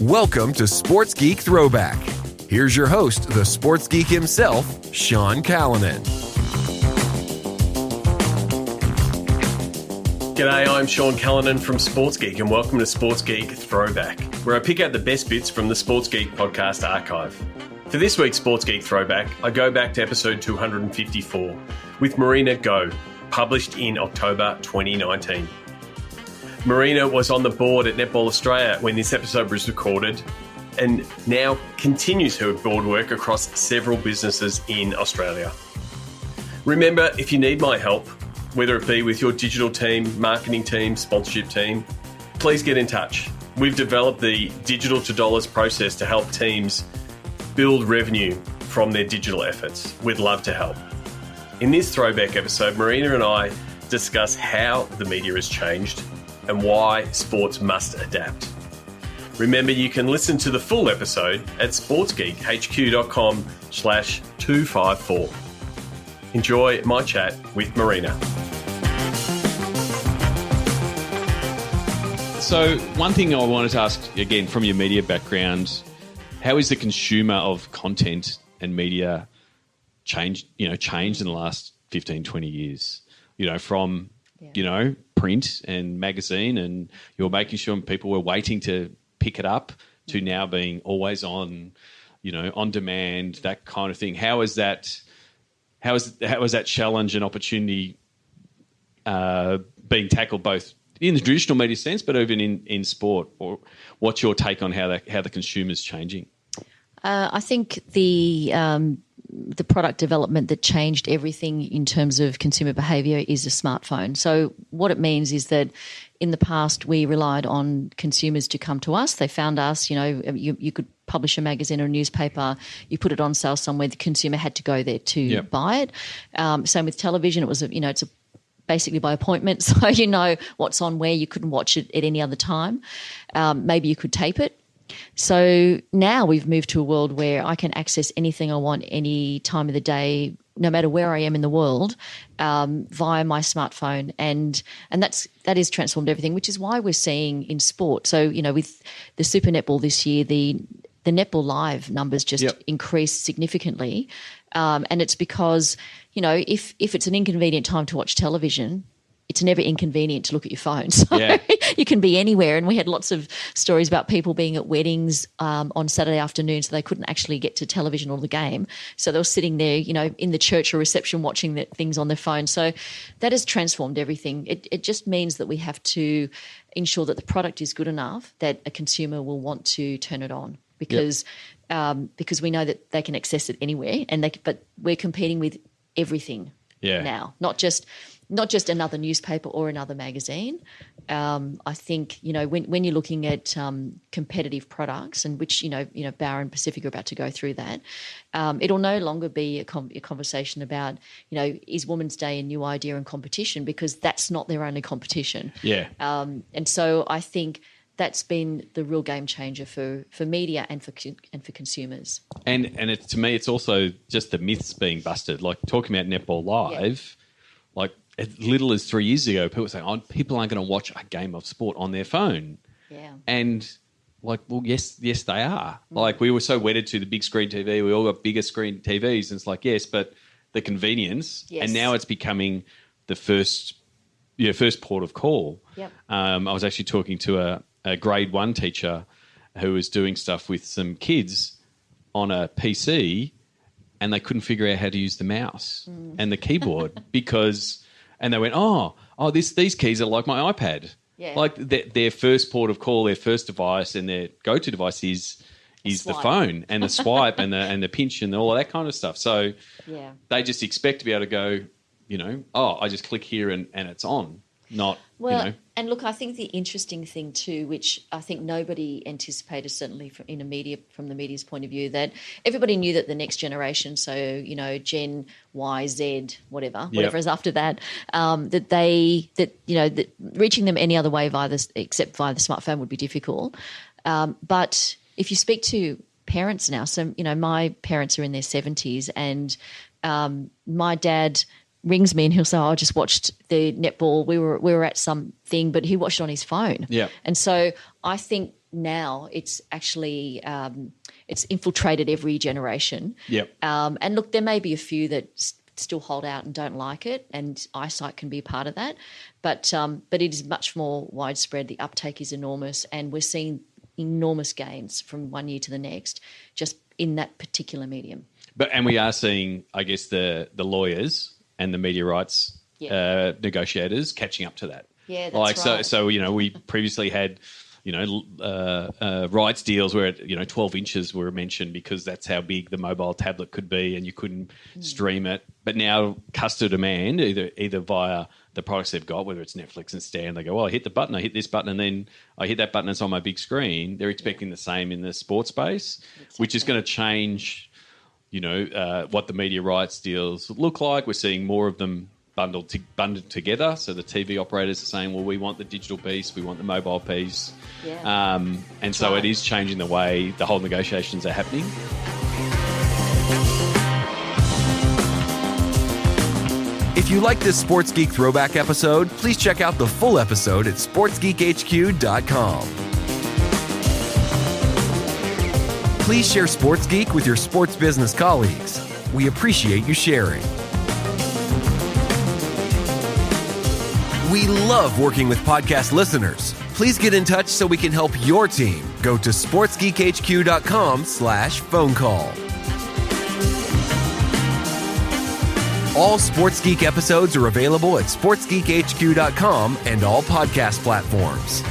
Welcome to Sports Geek Throwback. Here's your host, the sports geek himself, Sean Callanan. G'day, I'm Sean Callanan from Sports Geek, and welcome to Sports Geek Throwback, where I pick out the best bits from the Sports Geek podcast archive. For this week's Sports Geek Throwback, I go back to episode 254 with Marina Go, published in October 2019. Marina was on the board at Netball Australia when this episode was recorded and now continues her board work across several businesses in Australia. Remember, if you need my help, whether it be with your digital team, marketing team, sponsorship team, please get in touch. We've developed the Digital to Dollars process to help teams build revenue from their digital efforts. We'd love to help. In this throwback episode, Marina and I discuss how the media has changed and why sports must adapt. Remember, you can listen to the full episode at sportsgeekhq.com/254. Enjoy my chat with Marina. So one thing I wanted to ask, again, from your media background, how is the consumer of content and media changed in the last 15, 20 years? From print and magazine, and you're making sure people were waiting to pick it up to now being always on, on demand, that kind of thing. How is that challenge and opportunity being tackled both in the traditional media sense, but even in sport? Or what's your take on how the consumer's changing? I think the product development that changed everything in terms of consumer behaviour is a smartphone. So what it means is that in the past we relied on consumers to come to us. They found us. You could publish a magazine or a newspaper, you put it on sale somewhere, the consumer had to go there to buy it. Same with television. It was it's basically by appointment, so you know what's on where. You couldn't watch it at any other time. Maybe you could tape it. So now we've moved to a world where I can access anything I want any time of the day, no matter where I am in the world, via my smartphone, and that has transformed everything, which is why we're seeing in sport. So with the Super Netball this year, the Netball Live numbers just increased significantly, and it's because if it's an inconvenient time to watch television, it's never inconvenient to look at your phone. So you can be anywhere. And we had lots of stories about people being at weddings on Saturday afternoon, so they couldn't actually get to television or the game. So they were sitting there, in the church or reception watching things on their phone. So that has transformed everything. It just means that we have to ensure that the product is good enough that a consumer will want to turn it on because we know that they can access it anywhere. But we're competing with everything now, not just another newspaper or another magazine. I think, when you're looking at competitive products, and which, Bauer and Pacific are about to go through that, it'll no longer be a conversation about, is Women's Day a new idea and competition, because that's not their only competition. Yeah. And so I think that's been the real game changer for media and for consumers. And to me, it's also just the myths being busted. Like talking about Netball Live, like as little as 3 years ago, people were saying, people aren't going to watch a game of sport on their phone. Yeah. And yes, they are. Like we were so wedded to the big screen TV. We all got bigger screen TVs. And it's like, yes, but the convenience. Yes. And now it's becoming the first port of call. Yep. I was actually talking to a grade 1 teacher who was doing stuff with some kids on a PC, and they couldn't figure out how to use the mouse and the keyboard and they went, these keys are like my iPad. Yeah. Like their first port of call, their first device, and their go-to device is the phone and the swipe and the pinch and all of that kind of stuff. So they just expect to be able to go, I just click here and it's on. And look, I think the interesting thing too, which I think nobody anticipated, certainly from the media's point of view, that everybody knew that the next generation, so Gen Y, Z, whatever is after that, that reaching them any other way except via the smartphone would be difficult. But if you speak to parents now, so my parents are in their 70s, and my dad rings me and he'll say, I just watched the netball. We were at something, but he watched it on his phone. Yeah. And so I think now it's actually it's infiltrated every generation. Yep. And look, there may be a few that still hold out and don't like it, and eyesight can be a part of that. But it is much more widespread. The uptake is enormous, and we're seeing enormous gains from one year to the next just in that particular medium. And we are seeing, I guess, the lawyers and the media rights negotiators catching up to that. Yeah, that's right. So we previously had rights deals where 12 inches were mentioned because that's how big the mobile tablet could be, and you couldn't stream it. But now customer demand, either via the products they've got, whether it's Netflix and Stan, they go, well, I hit the button, I hit this button, and then I hit that button, it's on my big screen. They're expecting the same in the sports space, which is going to change, what the media rights deals look like. We're seeing more of them bundled together. So the TV operators are saying, well, we want the digital piece, we want the mobile piece. Yeah. And so it is changing the way the whole negotiations are happening. If you like this Sports Geek Throwback episode, please check out the full episode at sportsgeekhq.com. Please share Sports Geek with your sports business colleagues. We appreciate you sharing. We love working with podcast listeners. Please get in touch so we can help your team. Go to sportsgeekhq.com/phone call. All Sports Geek episodes are available at sportsgeekhq.com and all podcast platforms.